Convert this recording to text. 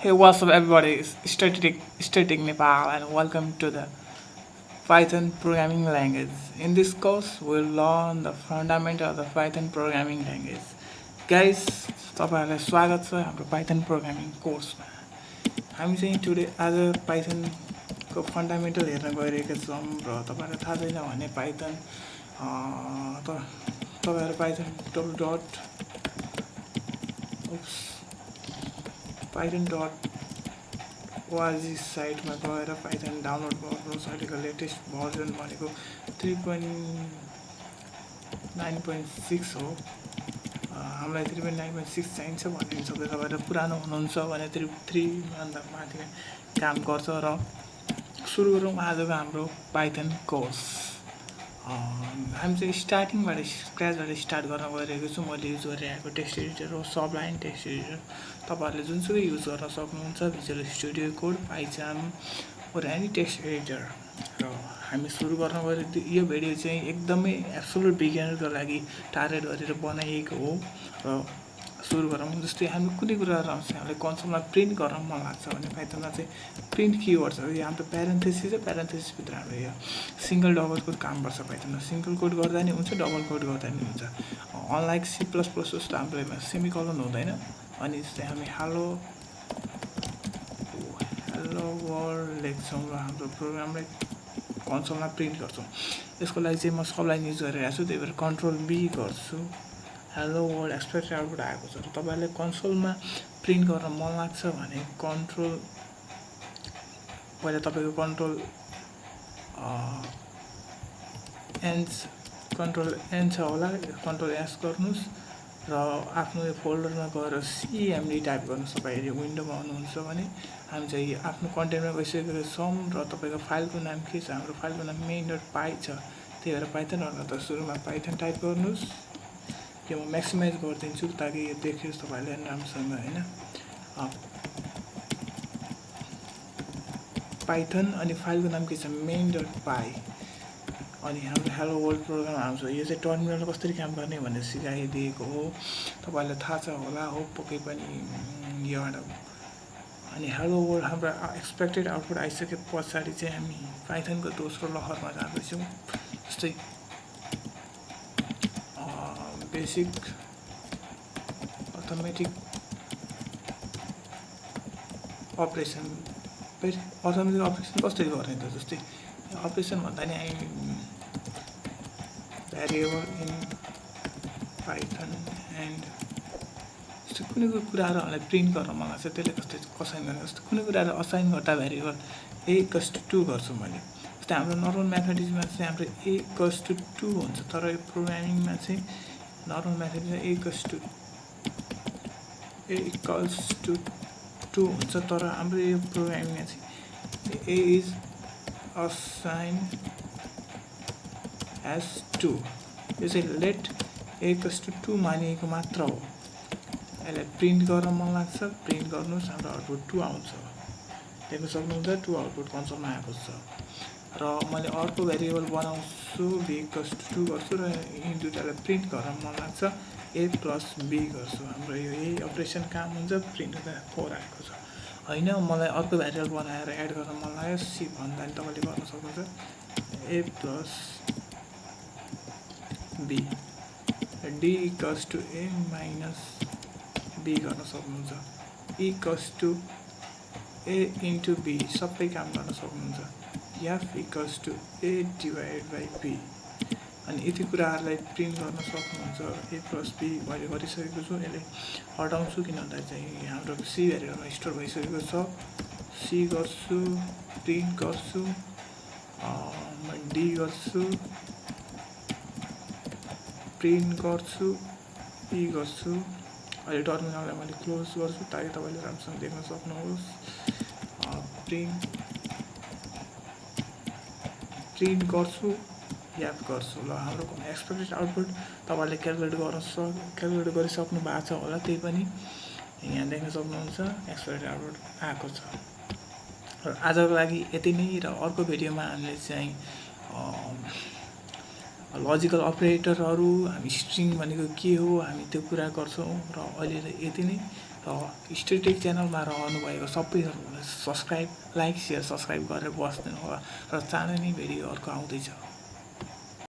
Hey, what's up, everybody? It's Static Nepal, and welcome to the Python programming language. In this course, we'll learn the fundamental of the Python programming language. Guys, तपाईँहरूलाई स्वागत छ हाम्रो Python programming कोर्समा। हामी चाहिँ today आज पाइथनको fundamental हेर्न गइरहेका छौँ र तपाईँहरूलाई थाहा छैन भने तपाईँहरू पाइथन डट ओआरजी साइटमा गएर पाइथन डाउनलोड गर्नुहोस्। अहिलेको लेटेस्ट भर्जन भनेको 3.9.6 हो। हामीलाई 3.9.6 चाहिन्छ भने सबै तपाईँहरू पुरानो हुनुहुन्छ भने 3भन्दा माथि काम गर्छ। र सुरु गरौँ आजको हाम्रो पाइथन कोर्स। हामी चाहिँ स्टार्टिङबाट स्क्रैचबाट स्टार्ट गर्न गइरहेको छु। मैले युज गरिरहेको टेक्स्ट एडिटर हो सबलाइन टेक्स्ट एडिटर। तपाईँहरूले जुनसुकै युज गर्न सक्नुहुन्छ, visual studio code, python or any text editor. र हामी सुरु गर्न गइरहेको यो भिडियो चाहिँ एकदमै एब्सोल्युट बिगिनरको लागि टार्गेट गरेर बनाइएको हो। र सुरु गरौँ। जस्तै हामी कुनै कुराहरू आउँछ, हामीले कन्सोलमा प्रिन्ट गर्न मन लाग्छ भने पाइथनमा चाहिँ प्रिन्ट किवर्ड छ। यो हाम्रो प्यारेन्थेसिस छ, प्यारेन्थेसिसभित्र हाम्रो यो सिङ्गल डबल कोड काम गर्छ। पाइथनमा सिङ्गल कोड गर्दा नि हुन्छ, डबल कोड गर्दा नि हुन्छ। अनलाइक C++ जस्तो हाम्रो सेमिकलन हुँदैन। अनि जस्तै हामी हेलो वर्ल्ड लेख्छौँ र हाम्रो प्रोग्रामलाई कन्सोलमा प्रिन्ट गर्छौँ। यसको लागि चाहिँ म सबलाई युज गरिरहेको छु, त्यही भएर कन्ट्रोल B गर्छु। हेलो वर्ल्ड एक्सपेक्टेड आउटपुट आएको छ। र तपाईँहरूले कन्सोलमा प्रिन्ट गर्न मन लाग्छ भने पहिला तपाईँको कन्ट्रोल एन छ होला, कन्ट्रोल S गर्नुहोस् र आफ्नो यो फोल्डरमा गएर CMD टाइप गर्नुहोस्। तपाईँहरू विन्डोमा आउनुहुन्छ भने हामी चाहिँ आफ्नो कन्टेन्टमा गइसकेको छौँ र तपाईँको फाइलको नाम के छ? हाम्रो फाइलको नाम main.py छ। त्यही भएर पाइथन भन्दा त सुरुमा पाइथन टाइप गर्नुहोस्। यो म म्याक्सिमाइज गरिदिन्छु ताकि यो देखियोस् तपाईँहरूले राम्रोसँग, होइन? पाइथन अनि फाइलको नाम के छ? main.py। अनि हाम्रो हेलो वर्ल्ड प्रोग्राम आउँछ। यो चाहिँ टर्मिनलमा कसरी काम गर्ने भनेर सिकाइदिएको हो, तपाईँहरूलाई थाहा छ होला हो पक्कै पनि योबाट। अनि हेलो वर्ल्ड हाम्रो एक्सपेक्टेड आउटपुट आइसके पछाडि चाहिँ हामी पाइथनको दोस्रो लहरमा जाँदैछौँ। जस्तै बेसिक अटोमेटिक अपरेसन कसरी गर्ने त? जस्तै अपरेसन भन्दा नि हामी भेरिएबल इन पाइथन एन्ड जस्तो कुनै कुराहरू हामीलाई प्रिन्ट गर्न मन लाग्छ, त्यसले कसरी गर्ने? जस्तो कुनै कुराहरू असाइन गर्दा भेरिएबल A=2 गर्छु मैले। जस्तै हाम्रो नर्मल म्याथमेटिक्समा चाहिँ हाम्रो A=2 हुन्छ, तर यो प्रोग्रामिङमा चाहिँ नर्मल म्याथमेटिक्समा A=2 हुन्छ, तर हाम्रो यो प्रोग्रामिङमा चाहिँ A इज असाइन एज 2। यो चाहिँ लेट A=2 मानिएको मात्र हो। यसलाई प्रिन्ट गर्न मन लाग्छ, प्रिन्ट गर्नुहोस्, हाम्रो आउटपुट 2 आउँछ। देख्न सक्नुहुन्छ 2 आउटपुट कन्सोलमा आएको छ। र मैले अर्को भेरिएबल बनाउँछु, B=2 गर्छु र यी दुईटालाई प्रिन्ट गर्न मन लाग्छ, A+B गर्छु। हाम्रो यो यही अपरेसन काम हुन्छ, प्रिन्ट हुँदा 4 आएको छ, होइन? मलाई अर्को भेरिएबल बनाएर एड गर्न मन लाग्यो, C भन्दा नि तपाईँले गर्न सक्नुहुन्छ, A+B D=A-B गर्न सक्नुहुन्छ, E=A×B सबै काम गर्न सक्नुहुन्छ, F=A/B। अनि यति कुराहरूलाई प्रिन्ट गर्न सक्नुहुन्छ। A+B मैले गरिसकेको छु। यसले हटाउँछु किन भन्दा चाहिँ हाम्रो C भेरिएबलमा स्टोर भइसकेको छ। C गर्छु, प्रिन्ट गर्छु, D गर्छु, प्रिन्ट गर्छु, E गर्छु। अहिले टर्मिनललाई मैले क्लोज गर्छु ताकि तपाईँले राम्रोसँग देख्न सक्नुहोस्। प्रिन्ट गर्छु, याद गर्छु। ल हाम्रो एक्सपेक्टेड आउटपुट तपाईँले क्यालकुलेट गरिसक्नु भएको छ होला, त्यही पनि यहाँ देख्न सक्नुहुन्छ एक्सपेक्टेड आउटपुट आएको छ। र आजको लागि यति नै। र अर्को भिडियोमा हामीले चाहिँ लजिकल अपरेटरहरू, हामी स्ट्रिङ भनेको के हो, हामी त्यो कुरा गर्छौँ। र अहिले यति नै। र स्टेटेक च्यानलमा रहनुभएको सबैहरूलाई सब्सक्राइब लाइक सेयर सब्सक्राइब गरेर बस्दिनु होला र चाँडै नै भिडियो अर्को आउँदैछ।